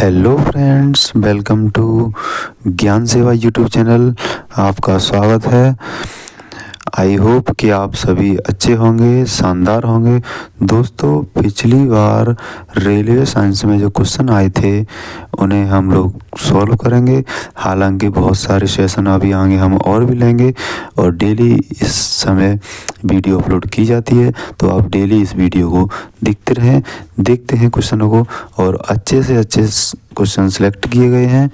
Hello friends, welcome to ज्ञान सेवा YouTube channel. आपका स्वागत है। आई होप कि आप सभी अच्छे होंगे, शानदार होंगे। दोस्तों, पिछली बार रेलवे साइंस में जो क्वेश्चन आए थे उन्हें हम लोग सॉल्व करेंगे। हालांकि बहुत सारे सेशन अभी आगे हम और भी लेंगे और डेली इस समय वीडियो अपलोड की जाती है, तो आप डेली इस वीडियो को देखते रहें। देखते हैं क्वेश्चनों को और अच्छे से अच्छे क्वेश्चन सेलेक्ट किए गए हैं,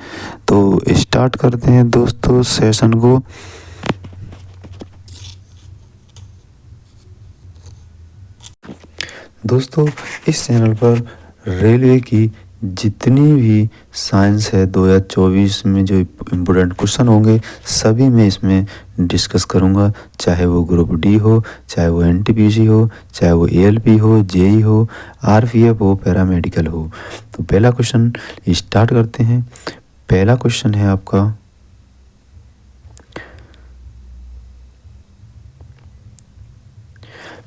तो स्टार्ट करते हैं दोस्तों सेशन को। दोस्तों, इस चैनल पर रेलवे की जितनी भी साइंस है 2024 में जो इम्पोर्टेंट क्वेश्चन होंगे सभी मैं इसमें डिस्कस करूंगा, चाहे वो ग्रुप डी हो, चाहे वो एनटीपीसी हो, चाहे वो एएलपी हो, जेई हो, आरपीएफ हो, पैरामेडिकल हो। तो पहला क्वेश्चन स्टार्ट करते हैं। पहला क्वेश्चन है आपका,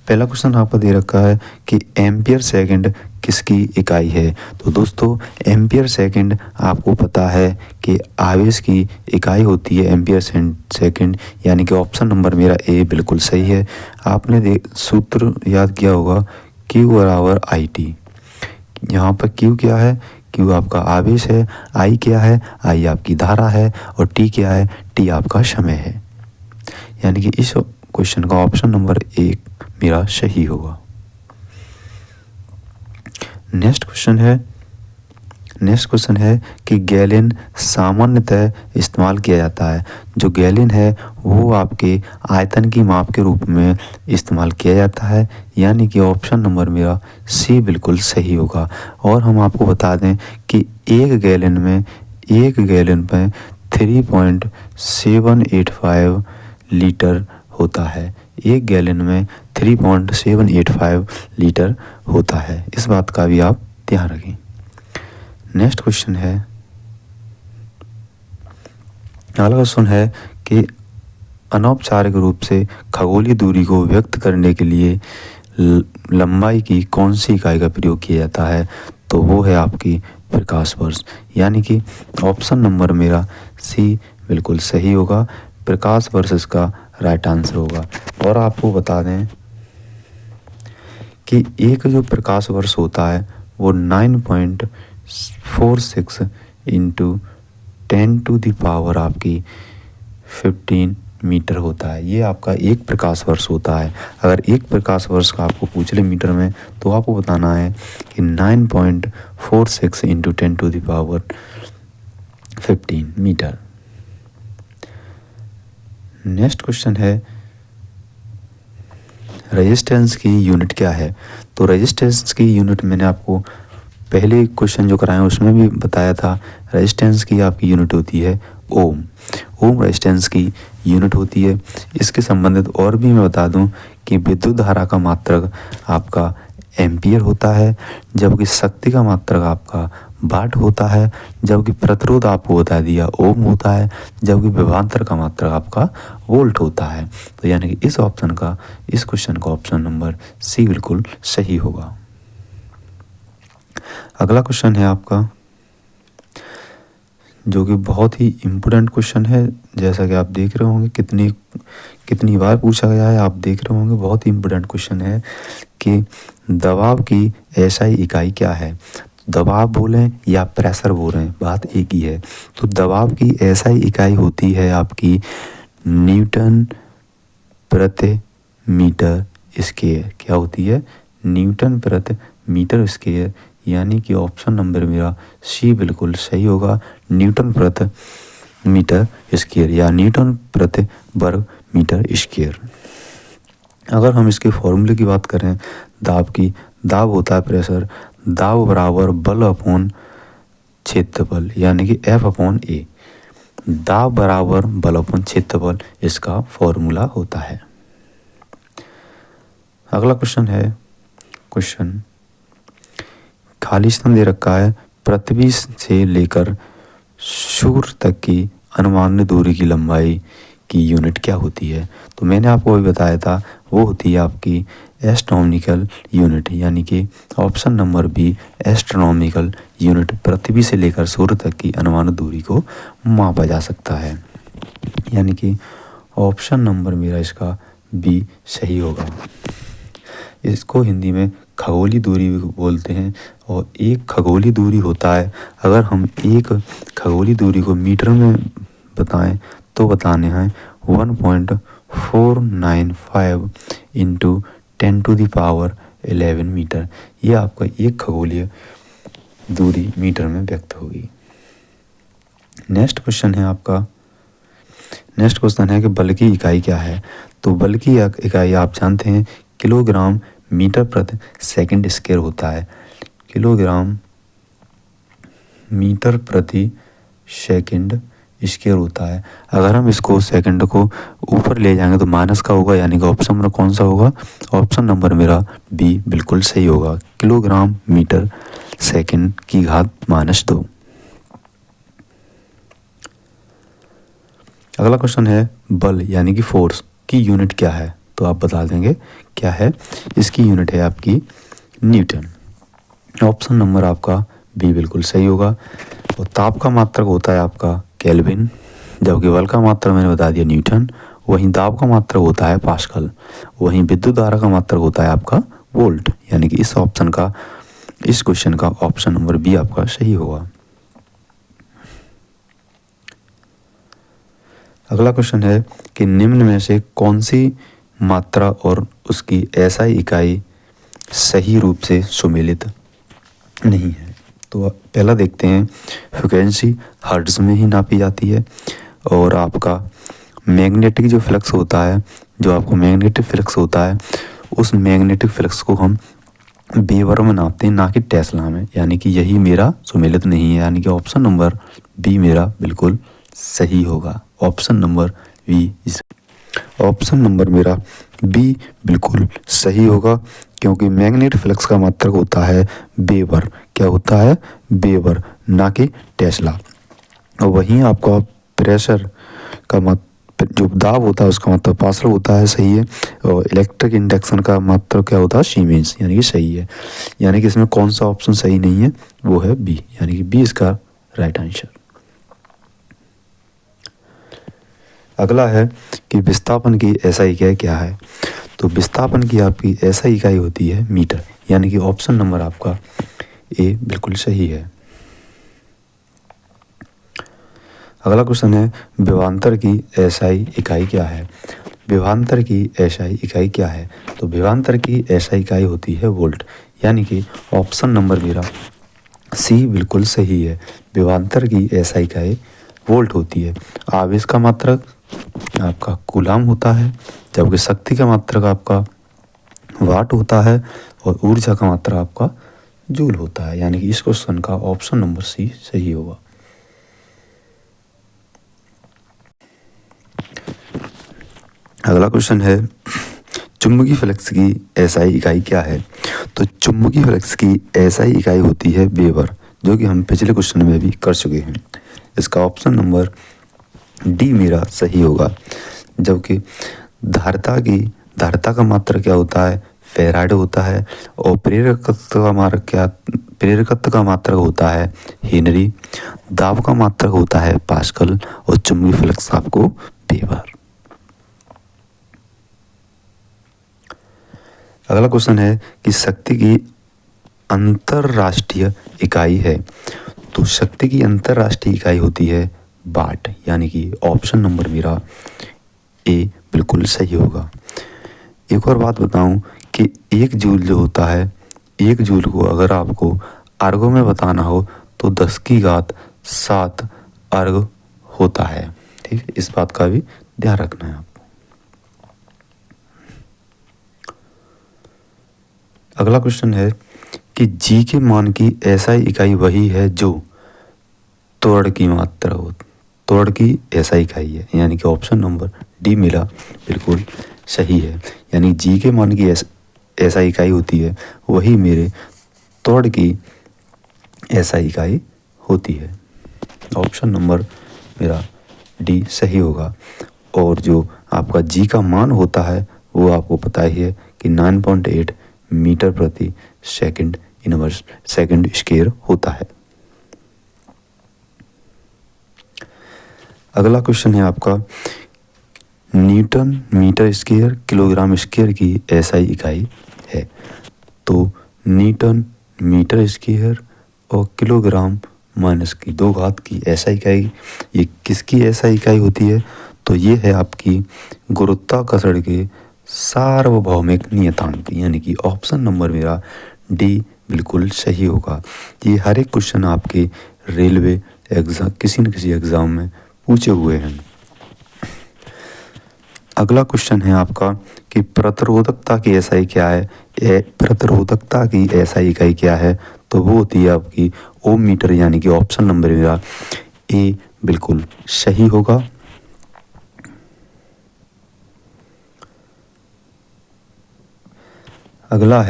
पहला क्वेश्चन आपको दे रखा है कि एम्पियर सेकंड किसकी इकाई है। तो दोस्तों, एम्पियर सेकंड आपको पता है कि आवेश की इकाई होती है एम्पियर सेकंड, यानी कि ऑप्शन नंबर मेरा ए बिल्कुल सही है। आपने सूत्र याद किया होगा, Q बराबर IT। यहाँ पर Q क्या है? Q आपका आवेश है, I क्या है? I आपकी धारा है और T क्या है? T आपका समय है। यानी कि इस क्वेश्चन का ऑप्शन नंबर 1 मेरा सही होगा। नेक्स्ट क्वेश्चन है कि गैलन सामान्यतः इस्तेमाल किया जाता है। जो गैलन है वो आपके आयतन की माप के रूप में इस्तेमाल किया जाता है, यानी कि ऑप्शन नंबर मेरा सी बिल्कुल सही होगा। और हम आपको बता दें कि एक गैलन में 3.785 लीटर होता है। एक गैलन में 3.785 लीटर होता है। इस बात का भी आप ध्यान रखें। नेक्स्ट क्वेश्चन है, अगला क्वेश्चन है कि अनौपचारिक रूप से खगोलीय दूरी को व्यक्त करने के लिए लंबाई की कौन सी इकाई का प्रयोग किया जाता है। तो वो है आपकी प्रकाश वर्ष, यानी कि ऑप्शन नंबर मेरा सी बिल्कुल सही होगा। प्रकाश वर्ष इसका राइट आंसर होगा। और आपको बता दें कि एक जो प्रकाश वर्ष होता है वो 9.46 इंटू 10⁻⁻15 आपकी 15 मीटर होता है। ये आपका एक प्रकाश वर्ष होता है। अगर एक प्रकाश वर्ष का आपको पूछ ले मीटर में, तो आपको बताना है कि 9.46 इंटू 10⁻15 मीटर। नेक्स्ट क्वेश्चन है, रेजिस्टेंस की यूनिट क्या है। तो रेजिस्टेंस की यूनिट मैंने आपको पहले क्वेश्चन जो कराए उसमें भी बताया था। रेजिस्टेंस की आपकी यूनिट होती है ओम। ओम रेजिस्टेंस की यूनिट होती है। इसके संबंधित और भी मैं बता दूं कि विद्युत धारा का मात्रक आपका एम्पियर होता है, जबकि शक्ति का मात्रक आपका वाट होता है, जबकि प्रतिरोध आपको बता दिया ओम होता है, जबकि विभवांतर का मात्रक आपका वोल्ट होता है। तो यानी कि इस क्वेश्चन का ऑप्शन नंबर सी बिल्कुल सही होगा। अगला क्वेश्चन है आपका, जो कि बहुत ही इम्पोर्टेंट क्वेश्चन है। जैसा कि आप देख रहे होंगे कितनी बार पूछा गया है, आप देख रहे होंगे बहुत ही इम्पोर्टेंट क्वेश्चन है कि दबाव की एसआई इकाई क्या है। दबाव बोलें या प्रेशर बोलें, बात एक ही है। तो दबाव की एसआई इकाई होती है आपकी न्यूटन प्रति मीटर स्क्वायर। क्या होती है? न्यूटन प्रति मीटर स्क्वायर, यानी कि ऑप्शन नंबर मेरा सी बिल्कुल सही होगा। न्यूटन प्रति मीटर स्क्वायर या न्यूटन प्रति वर्ग मीटर स्क्वायर। अगर हम इसके फॉर्मूले की बात करें दाब होता है प्रेशर, दाब बराबर बल अपॉन क्षेत्रफल, यानी कि F/A। दाब बराबर बल अपॉन क्षेत्रफल इसका फॉर्मूला होता है। अगला क्वेश्चन है, खाली स्थान दे रखा है, पृथ्वी से लेकर सूर्य तक की अनुमानित दूरी की लंबाई की यूनिट क्या होती है। तो मैंने आपको अभी बताया था, वो होती है आपकी एस्ट्रोनॉमिकल यूनिट, यानी कि option number B astronomical unit पृथ्वी से लेकर सूर्य तक की अनुमानित दूरी को मापा जा सकता है, यानी कि ऑप्शन नंबर मेरा इसका बी सही होगा। इसको हिंदी में खगोलीय दूरी भी बोलते हैं, और एक खगोलीय दूरी होता है, अगर हम एक खगोलीय दूरी को मीटर में बताएं तो बताने हैं 1.495 इंटू 10⁻11 मीटर। ये आपका एक खगोलीय दूरी मीटर में व्यक्त होगी। नेक्स्ट क्वेश्चन है कि बल की इकाई क्या है। तो बल की इकाई आप जानते हैं किलोग्राम मीटर प्रति सेकंड स्क्वायर होता है। किलोग्राम मीटर प्रति सेकंड स्क्वायर होता है। अगर हम इसको सेकंड को ऊपर ले जाएंगे तो माइनस का होगा, यानी कि ऑप्शन नंबर कौन सा होगा? ऑप्शन नंबर मेरा बी बिल्कुल सही होगा, किलोग्राम मीटर सेकंड की घात -2। अगला क्वेश्चन है बल यानी कि फोर्स की यूनिट क्या है। तो आप बता देंगे क्या है। इसकी यूनिट है आपकी न्यूटन। ऑप्शन नंबर आपका बी बिल्कुल सही होगा। और ताप का मात्रक होता है आपका केल्विन, जबकि बल का मात्रक मैंने बता दिया न्यूटन। वहीं दाब का मात्रक होता है पास्कल। वहीं विद्युत धारा का मात्रक होता है आपका वोल्ट, यानी कि इस क्वेश्चन का ऑप्शन नंबर बी आपका सही होगा। अगला क्वेश्चन है कि निम्न में से कौन सी मात्रा और उसकी एसआई इकाई सही रूप से सुमेलित नहीं है। तो पहला देखते हैं, फ्रिक्वेंसी हर्ट्ज में ही नापी जाती है, और आपका मैग्नेटिक जो फ्लक्स होता है, जो आपको मैग्नेटिक फ्लक्स होता है, उस मैग्नेटिक फ्लक्स को हम वेबर में नापते हैं, ना कि टेस्ला में, यानी कि यही मेरा सुमेलित नहीं है, यानी कि ऑप्शन नंबर बी मेरा बिल्कुल सही होगा। ऑप्शन नंबर मेरा बी बिल्कुल सही होगा, क्योंकि मैग्नेटिक फ्लक्स का मात्रक होता है वेबर। क्या होता है? वेबर, ना कि टेस्ला। और वहीं आपका प्रेशर का जो दाब होता है उसका मात्रक पास्कल होता है, सही है। और इलेक्ट्रिक इंडक्शन का मात्रक क्या होता है? सीमेंस, यानी कि सही है। यानी कि इसमें कौन सा ऑप्शन सही नहीं है? वो है बी, यानी कि बी इसका राइट आंसर। अगला है कि विस्थापन की एसआई इकाई क्या है। तो विस्थापन की आपकी एसआई इकाई होती है मीटर, यानी कि ऑप्शन नंबर आपका ए बिल्कुल सही है। अगला क्वेश्चन है विभवांतर की एसआई इकाई क्या है। विभवांतर की एसआई इकाई क्या है। तो विभवांतर की एसआई इकाई होती है वोल्ट, यानी कि ऑप्शन नंबर मेरा सी बिल्कुल सही है। विभवांतर की एसआई इकाई वोल्ट होती है। आवेश का मात्रक आपका कूलाम होता है, जबकि शक्ति का मात्रक आपका वाट होता है, और ऊर्जा का मात्रक आपका जूल होता है, यानी कि इस क्वेश्चन का ऑप्शन नंबर सी सही होगा। अगला क्वेश्चन है चुंबकीय फ्लक्स की एसआई इकाई क्या है। तो चुंबकीय फ्लक्स की एसआई इकाई होती है वेबर, जो कि हम पिछले क्वेश्चन में भी कर चुके हैं। इसका ऑप्शन नंबर डी मेरा सही होगा। जबकि धारिता का मात्रक क्या होता है? फेराड होता है। और प्रेरकत्व का मात्रक होता है हेनरी। दाब का मात्रक होता है पास्कल, और चुंबकीय फ्लक्स आपको वेबर। अगला क्वेश्चन है कि शक्ति की अंतरराष्ट्रीय इकाई है। तो शक्ति की अंतरराष्ट्रीय इकाई होती है वाट, यानी कि ऑप्शन नंबर मेरा ए बिल्कुल सही होगा। एक और बात बताऊं कि एक जूल जो होता है, एक जूल को अगर आपको अर्गों में बताना हो तो 10⁻7 अर्ग होता है। ठीक है, इस बात का भी ध्यान रखना है आपको। अगला क्वेश्चन है कि जी के मान की एसआई इकाई वही है जो त्वरण की मात्रा हो। त्वरण की एसआई इकाई है, यानी कि ऑप्शन नंबर डी मेरा बिल्कुल सही है। यानी जी के मान की एसआई इकाई होती है वही मेरे त्वरण की एसआई इकाई होती है। ऑप्शन नंबर मेरा डी सही होगा। और जो आपका जी का मान होता है वो आपको पता ही है कि 9.8 मीटर प्रति सेकंड इनवर्स सेकंड स्क्वायर होता है। अगला क्वेश्चन है आपका, newton metre square kilogram square की एसआई इकाई है। तो न्यूटन मीटर स्क्वायर और किलोग्राम माइनस की 2 घात की एसआई इकाई, ये किसकी एसआई इकाई होती है? तो ये है आपकी गुरुत्वाकर्षण के सार्वभौमिक नियतांक, यानी कि ऑप्शन नंबर मेरा डी बिल्कुल सही होगा। ये हर एक क्वेश्चन आपके रेलवे एग्जाम किसी न किसी एग्जाम में पूछे हुए हैं। अगला क्वेश्चन है आपका कि प्रतिरोधकता की एसआई क्या है? प्रतिरोधकता की एसआई इकाई क्या है? तो वो होती है आपकी ओम मीटर, यानी कि ऑप्शन नंबर मेरा ए बिल्कुल सही होगा। अगला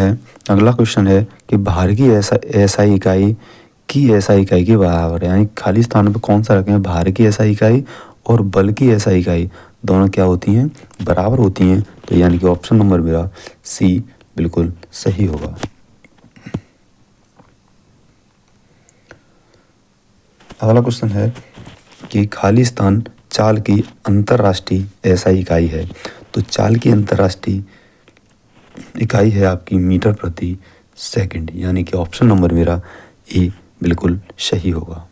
क्वेश्चन है कि भार की एसआई इकाई के बराबर है, यानी खाली स्थान पर कौन सा रखें? भार की एसआई इकाई और बल की एसआई इकाई दोनों क्या होती हैं? बराबर होती हैं। तो यानी कि ऑप्शन नंबर मेरा सी बिल्कुल सही होगा। अगला क्वेश्चन है कि खाली स्थान चाल की अंतरराष्ट्रीय एसआई इकाई है। तो चाल की अंतरराष्ट्रीय इकाई है आपकी मीटर प्रति सेकंड, यानी कि ऑप्शन नंबर मेरा ए बिल्कुल सही होगा।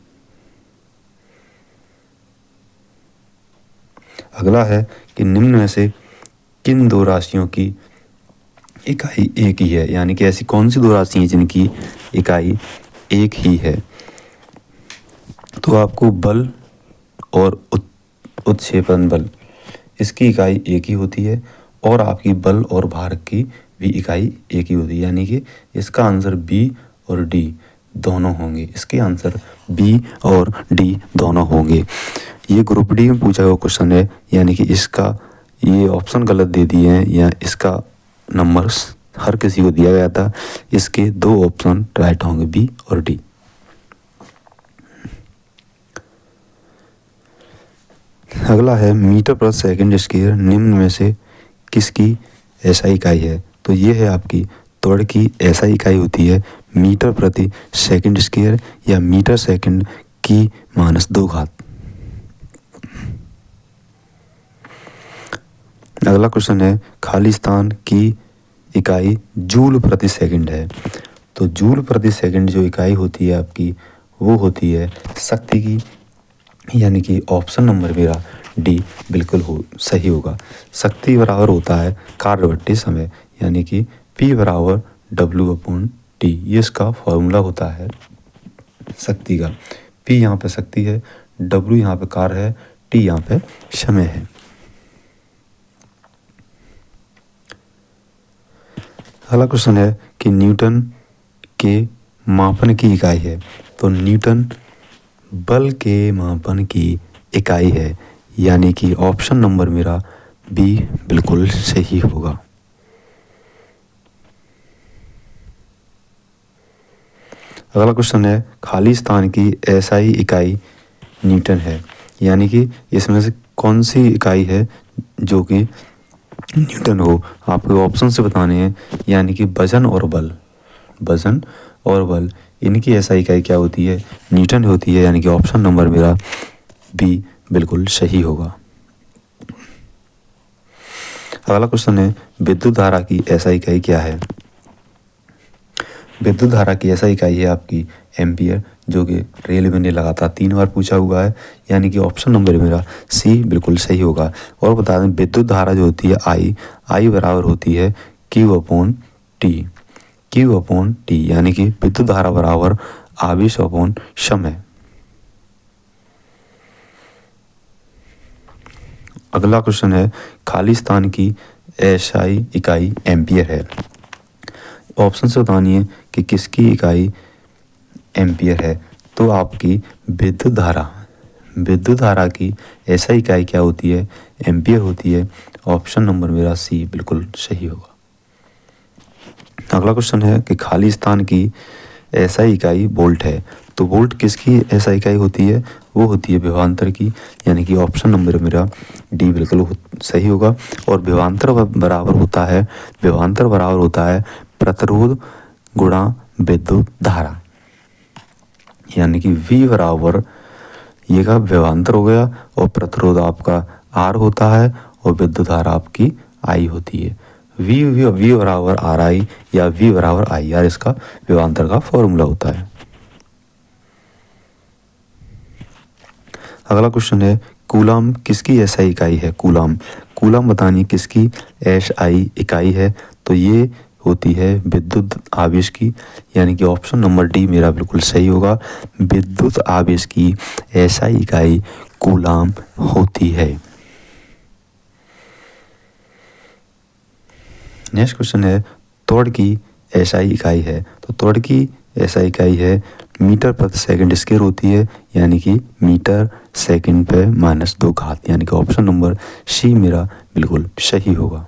अगला है कि निम्न में से किन 2 राशियों की इकाई एक ही है, यानी कि ऐसी कौन सी 2 राशि हैं जिनकी इकाई एक ही है? तो आपको बल और उत्क्षेपण बल, इसकी इकाई एक ही होती है, और आपकी बल और भार की भी इकाई एक ही होती है, यानी कि इसका आंसर बी और डी दोनों होंगे। इसके आंसर बी और डी दोनों होंगे। ये ग्रुप डी में पूछा हुआ क्वेश्चन है, यानी कि इसका ये ऑप्शन गलत दे दिए हैं, या इसका नंबर हर किसी को दिया गया था। इसके 2 ऑप्शन राइट होंगे, बी और डी। अगला है मीटर प्रति सेकंड स्क्वायर निम्न में से किसकी एसआई इकाई है? तो ये है आपकी त्वरण की एसआई इकाई होती है मीटर प्रति सेकंड स्क्वायर, या मीटर सेकंड की -2 घात। अगला क्वेश्चन है खाली स्थान की इकाई जूल प्रति सेकंड है। तो जूल प्रति सेकंड जो इकाई होती है आपकी, वो होती है शक्ति की, यानी कि ऑप्शन नंबर मेरा डी बिल्कुल सही होगा। शक्ति बराबर होता है कार्य बट्टे समय, यानी कि P बराबर W/T, ये इसका फॉर्मूला होता है शक्ति का। P यहाँ पे शक्ति है, W यहाँ पे कार्य है, T यहाँ पे समय है। अगला क्वेश्चन है कि न्यूटन के मापन की इकाई है। तो न्यूटन बल के मापन की इकाई है, यानी कि ऑप्शन नंबर मेरा बी बिल्कुल सही होगा। अगला क्वेश्चन है खाली स्थान की एसआई इकाई न्यूटन है, यानी कि इसमें से कौन सी इकाई है जो कि न्यूटन हो? आपको ऑप्शन से बताने हैं, यानी कि वजन और बल इनकी एसआई इकाई क्या होती है? न्यूटन होती है, यानी कि ऑप्शन नंबर मेरा बी बिल्कुल सही होगा। अगला क्वेश्चन है विद्युत धारा की एसआई इकाई क्या है? विद्युत धारा की एसआई इकाई है आपकी एम्पियर, जो कि रेलवे ने लगातार 3 बार पूछा हुआ है, यानी कि ऑप्शन नंबर मेरा सी बिल्कुल सही होगा। और बता दें विद्युत धारा जो होती है आई बराबर होती है Q/T, यानी कि विद्युत धारा बराबर आवेश/समय। अगला क्वेश्चन है खाली स्थान की एसआई इकाई एम्पियर है। ऑप्शन से बतानी है कि किसकी इकाई एम्पियर है? तो आपकी विद्युत धारा की एसआई इकाई क्या होती है? एम्पियर होती है। ऑप्शन नंबर मेरा सी बिल्कुल सही होगा। अगला क्वेश्चन है कि खाली स्थान की एसआई इकाई वोल्ट है। तो वोल्ट किसकी ऐसा इकाई होती है? वो होती है विभवांतर की, यानी कि ऑप्शन नंबर मेरा डी बिल्कुल सही होगा। और विभवांतर बराबर होता है प्रतिरोध गुणा विद्युत धारा, यानी कि V बराबर ये का विभवांतर हो गया और प्रतिरोध आपका R होता है और विद्युत धारा आपकी I होती है। V बराबर RI या V बराबर IR इसका विभवांतर का फॉर्मूला होता है। अगला क्वेश्चन है कूलाम किसकी एसआई इकाई है? कूलाम बतानी किसकी एसआई इकाई है? तो ये होती है विद्युत आवेश की, यानी कि ऑप्शन नंबर डी मेरा बिल्कुल सही होगा। विद्युत आवेश की एसआई इकाई कूलाम होती है। नेक्स्ट क्वेश्चन है त्वरण की एसआई इकाई है। तो त्वरण की एसआई इकाई है मीटर प्रति सेकंड स्क्वायर होती है, यानी कि मीटर सेकंड पे -2 घात, यानी कि ऑप्शन नंबर सी मेरा बिल्कुल सही होगा।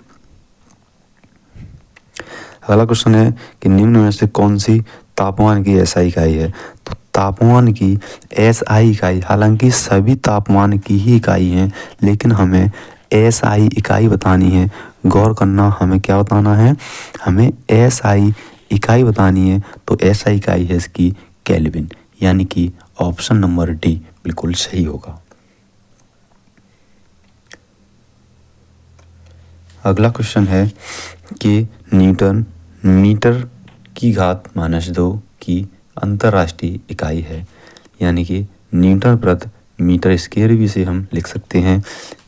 अगला क्वेश्चन है कि निम्न में से कौन सी तापमान की एसआई इकाई है? तो तापमान की एसआई इकाई, हालांकि सभी तापमान की ही इकाई है, लेकिन हमें एसआई इकाई बतानी है। गौर करना, हमें क्या बताना है? हमें एसआई इकाई बतानी है। तो एसआई इकाई है इसकी केल्विन, यानी कि ऑप्शन नंबर डी बिल्कुल सही होगा। अगला क्वेश्चन है कि न्यूटन मीटर की घात -2 की अंतर्राष्ट्रीय इकाई है, यानी कि न्यूटन प्रति मीटर स्क्वायर भी से हम लिख सकते हैं।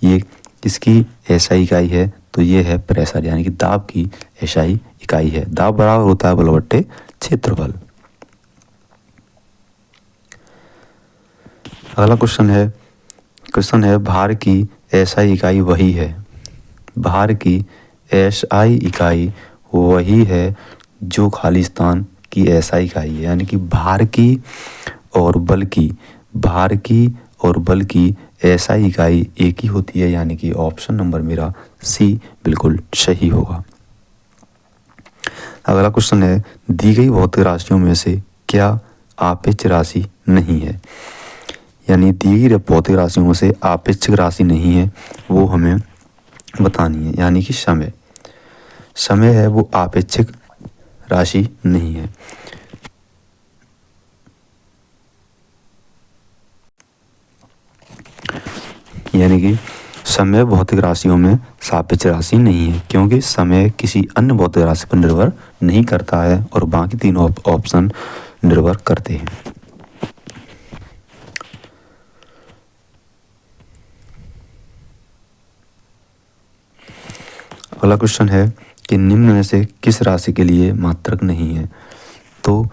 ये किसकी एसआई इकाई है? तो ये है प्रेशर, यानी कि दाब की एसआई इकाई है। दाब बराबर होता है बल बट्टे क्षेत्रफल। अगला क्वेश्चन है भार की एसआई इकाई वही है। भार की एसआई इकाई वही है जो खाली स्थान की एसआई इकाई है, यानी कि भार की और बल की एसआई इकाई एक ही होती है, यानी कि ऑप्शन नंबर मेरा सी बिल्कुल सही होगा। अगला क्वेश्चन है दी गई भौतिक राशियों में से क्या आपेक्षिक राशि नहीं है? यानी दी गई भौतिक राशियों में से आपेक्षिक राशि नहीं है, वो हमें बतानी है। यानी कि समय है वो आपेक्षिक राशि नहीं है। यानी कि समय भौतिक राशियों में सापेक्ष राशि नहीं है, क्योंकि समय किसी अन्य भौतिक राशि पर निर्भर नहीं करता है और बाकी तीनों ऑप्शन निर्भर करते हैं। अगला क्वेश्चन है कि निम्न में से किस राशि के लिए मात्रक नहीं है? तो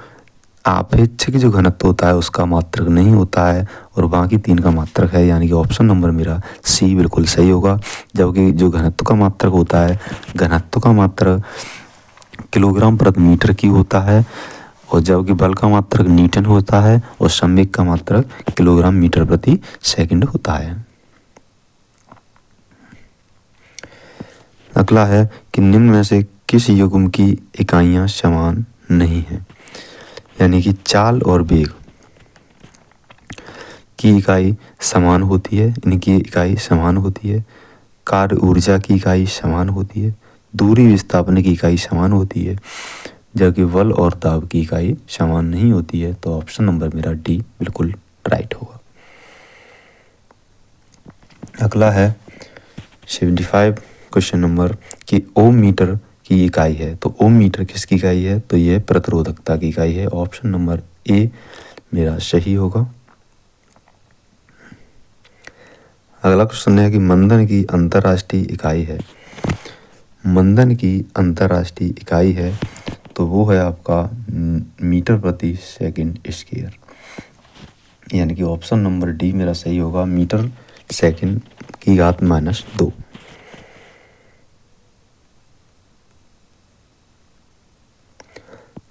आपेक्षिक जो घनत्व होता है उसका मात्रक नहीं होता है और बाकी तीन का मात्रक है, यानी कि ऑप्शन नंबर मेरा सी बिल्कुल सही होगा। जबकि जो घनत्व का मात्रक होता है, घनत्व का मात्रक किलोग्राम प्रति मीटर की होता है, और जबकि बल का मात्रक न्यूटन होता है और संवेग का मात्रक किलोग्राम मीटर प्रति सेकंड होता है। अगला है कि निम्न में से किस युग्म की इकाइयां समान नहीं है? यानी कि चाल और वेग की इकाई समान होती है, इनकी इकाई समान होती है। कार्य ऊर्जा की इकाई समान होती है। दूरी विस्थापन की इकाई समान होती है, जबकि बल और दाब की इकाई समान नहीं होती है। तो ऑप्शन नंबर मेरा डी बिल्कुल राइट होगा। अगला है 75 क्वेश्चन नंबर कि ओम मीटर की इकाई है। तो ओम मीटर किसकी इकाई है? तो ये प्रतिरोधकता की इकाई है। ऑप्शन नंबर ए मेरा सही होगा। अगला क्वेश्चन है कि मंदन की अंतर्राष्ट्रीय इकाई है। मंदन की अंतर्राष्ट्रीय इकाई है तो वो है आपका मीटर प्रति सेकंड स्क्वायर, यानी कि ऑप्शन नंबर डी मेरा सही होगा, मीटर सेकंड की घात -2।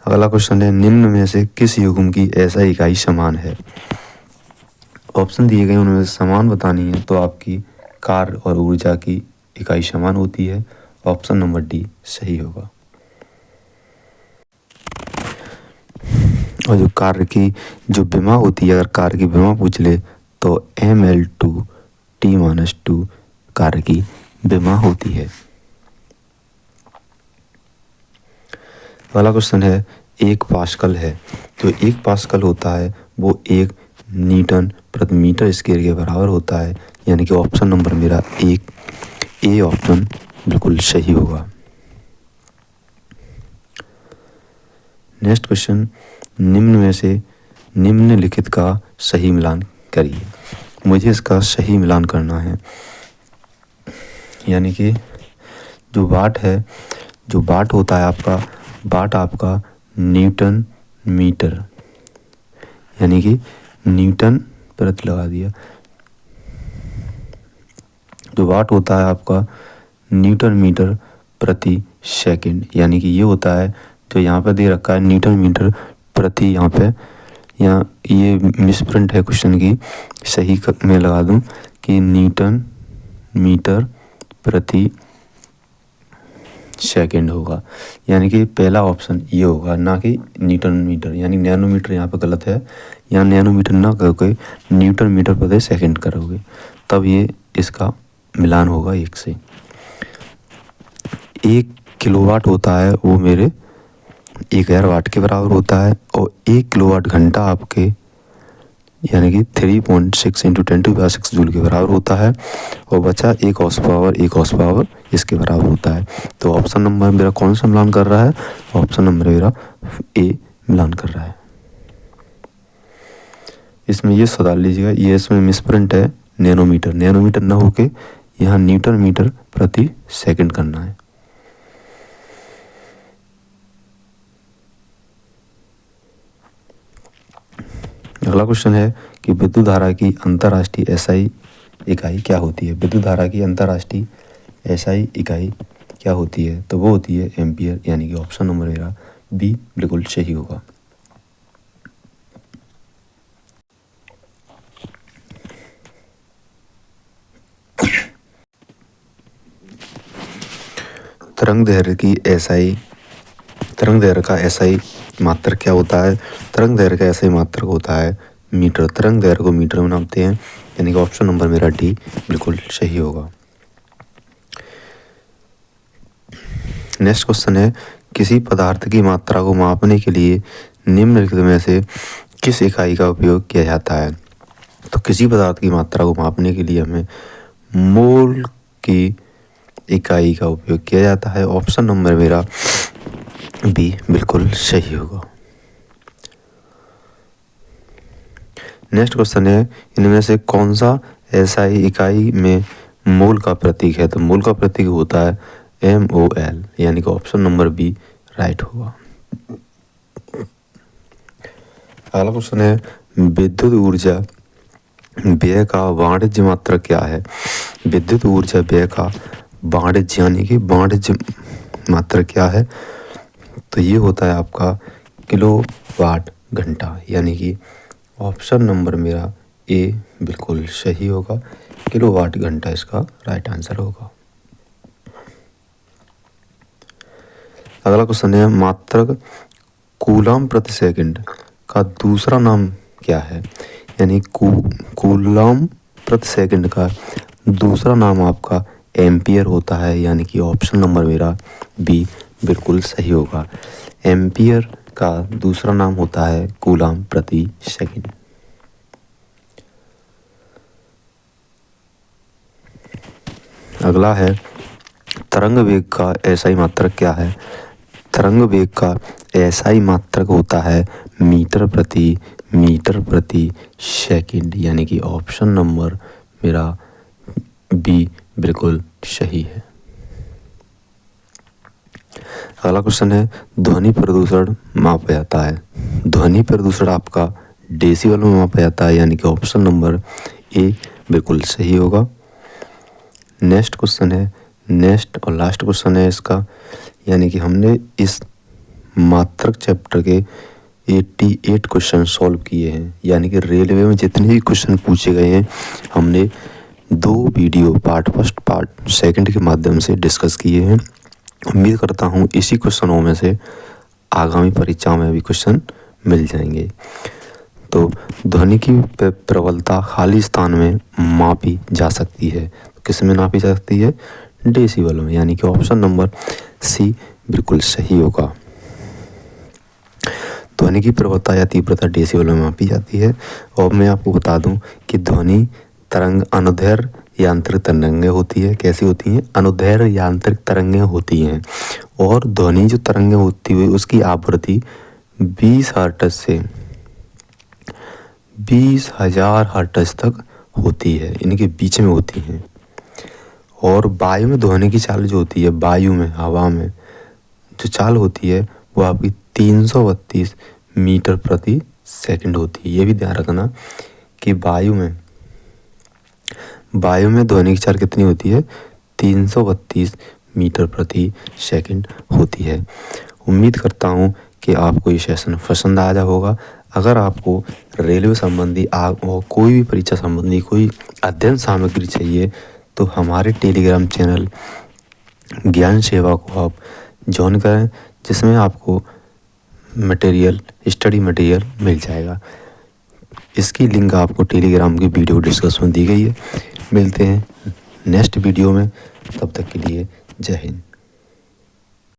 अगला क्वेश्चन है निम्न में से किस युग्म की ऐसा इकाई समान है? ऑप्शन दिए गए उनमें से समान बतानी है, तो आपकी कार्य और ऊर्जा की इकाई समान होती है। ऑप्शन नंबर डी सही होगा। और जो कार्य की जो विमा होती है, अगर कार्य की विमा पूछ ले तो mL/t-2 कार्य की विमा होती है। अगला क्वेश्चन है 1 पास्कल है। जो 1 पास्कल होता है वो 1 न्यूटन प्रति मीटर स्क्वायर के बराबर होता है, यानी कि ऑप्शन नंबर मेरा ए ऑप्शन बिल्कुल सही होगा। नेक्स्ट क्वेश्चन, निम्न में से निम्नलिखित का सही मिलान करिए। मुझे इसका सही मिलान करना है, यानी कि जो वाट है, जो वाट होता है आपका, वाट आपका न्यूटन मीटर, यानी कि न्यूटन प्रति लगा दिया, जो वाट होता है आपका न्यूटन मीटर प्रति सेकंड, यानी कि ये होता है जो यहाँ पे दे रखा है न्यूटन मीटर प्रति, यहाँ ये मिसप्रिंट है क्वेश्चन की, सही मैं लगा दूं कि न्यूटन मीटर प्रति सेकंड होगा, यानी कि पहला ऑप्शन ये होगा, ना कि न्यूटन मीटर, यानी नैनोमीटर यहाँ पे गलत है, यहाँ नैनोमीटर ना करके न्यूटन मीटर प्रति सेकंड करोगे तब ये इसका मिलान होगा 1 से। 1 किलोवाट होता है वो मेरे 1000 वाट के बराबर होता है, और 1 किलोवाट घंटा आपके यानी कि 3.6 × 10⁻6 जूल के बराबर होता है, और बचा 1 हॉर्स पावर इसके बराबर होता है। तो ऑप्शन नंबर मेरा कौन सा मिलान कर रहा है? ऑप्शन नंबर मेरा ए मिलान कर रहा है। इसमें ये सुधार लीजिएगा, ये इसमें मिसप्रिंट है नैनोमीटर ना होके यहाँ न्यूटन मीटर प्रति सेकंड करना है। अगला क्वेश्चन है कि विद्युत धारा की अंतर्राष्ट्रीय एसआई इकाई क्या होती है? विद्युत धारा की अंतर्राष्ट्रीय एसआई इकाई क्या होती है? तो वो होती है एम्पियर, यानी कि ऑप्शन नंबर मेरा बी बिल्कुल सही होगा। तरंग दैर्घ्य का एसआई मात्रक क्या होता है? तरंग दैर्घ्य का एसआई मात्रक होता है मीटर। तरंग दैर्घ्य को मीटर में नापते हैं, यानी कि ऑप्शन नंबर मेरा डी बिल्कुल सही होगा। नेक्स्ट क्वेश्चन है, किसी पदार्थ की मात्रा को मापने के लिए निम्नलिखित में से किस इकाई का उपयोग किया जाता है? तो किसी पदार्थ की मात्रा को मापने के लिए हमें मोल की इकाई का उपयोग किया जाता है। ऑप्शन नंबर मेरा बी बिल्कुल सही होगा। नेक्स्ट क्वेश्चन है, इनमें से कौन सा एसआई इकाई में मोल का प्रतीक है? तो मोल का प्रतीक होता है MOL, यानी कि ऑप्शन नंबर बी राइट होगा। अगला क्वेश्चन है, विद्युत ऊर्जा व्यय का वाणिज्य मात्रक क्या है? विद्युत ऊर्जा व्यय का वाणिज्य यानी कि वाणिज्य मात्रक क्या है? तो ये होता है आपका किलोवाट घंटा, यानी कि ऑप्शन नंबर मेरा ए बिल्कुल सही होगा। किलोवाट घंटा इसका राइट आंसर होगा। अगला क्वेश्चन है, मात्रक कूलम प्रति सेकंड का दूसरा नाम क्या है? यानी कूलम प्रति सेकंड का दूसरा नाम आपका एम्पियर होता है, यानी कि ऑप्शन नंबर मेरा बी बिल्कुल सही होगा। एम्पियर का दूसरा नाम होता है कूलम प्रति सेकंड। अगला है, तरंग वेग का एसआई मात्रक क्या है? तरंग वेग का एसआई मात्रक होता है मीटर प्रति सेकंड, यानी कि ऑप्शन नंबर मेरा बी बिल्कुल सही है। अगला क्वेश्चन है, ध्वनि प्रदूषण मापा जाता है। ध्वनि प्रदूषण आपका डेसिबल में मापा जाता है, यानी कि ऑप्शन नंबर ए बिल्कुल सही होगा। नेक्स्ट क्वेश्चन है, नेक्स्ट और लास्ट क्वेश्चन है इसका, यानी कि हमने इस मात्रक चैप्टर के 88 क्वेश्चन सॉल्व किए हैं, यानी कि रेलवे में जितने भी क्वेश्चन पूछे गए हैं हमने 2 video part first part second के माध्यम से डिस्कस किए हैं। उम्मीद करता हूँ इसी क्वेश्चनों में से आगामी परीक्षाओं में भी क्वेश्चन मिल जाएंगे। तो ध्वनि की प्रबलता खाली स्थान में मापी जा सकती है। किस में नापी जा सकती है? डेसिबल में, यानी कि ऑप्शन नंबर सी बिल्कुल सही होगा। ध्वनि की प्रबलता या तीव्रता डेसिबल में मापी जाती है। और मैं आपको बता दूं कि ध्वनि तरंग अनुदैर्घ्य यांत्रिक तरंगें होती है। कैसी होती हैं? अनुदैर्घ्य यांत्रिक तरंगें होती हैं। और ध्वनि जो तरंगें होती हुई उसकी आवृत्ति 20 हर्ट्ज से 20,000 हर्ट्ज तक होती है, इनके बीच में होती हैं। और वायु में ध्वनि की चाल जो होती है, वायु में, हवा में जो चाल होती है वो आपकी 332 मीटर प्रति सेकंड होती है। ये भी ध्यान रखना कि वायु में ध्वनि की चाल कितनी होती है? 332 मीटर प्रति सेकंड होती है। उम्मीद करता हूँ कि आपको ये सेशन पसंद आया होगा। अगर आपको रेलवे संबंधी और कोई भी परीक्षा संबंधी कोई अध्ययन सामग्री चाहिए तो हमारे टेलीग्राम चैनल ज्ञान सेवा को आप ज्वाइन करें, जिसमें आपको स्टडी मटेरियल मिल जाएगा। इसकी लिंक आपको टेलीग्राम की वीडियो डिस्कशन में दी गई है। मिलते हैं नेक्स्ट वीडियो में, तब तक के लिए जय हिंद।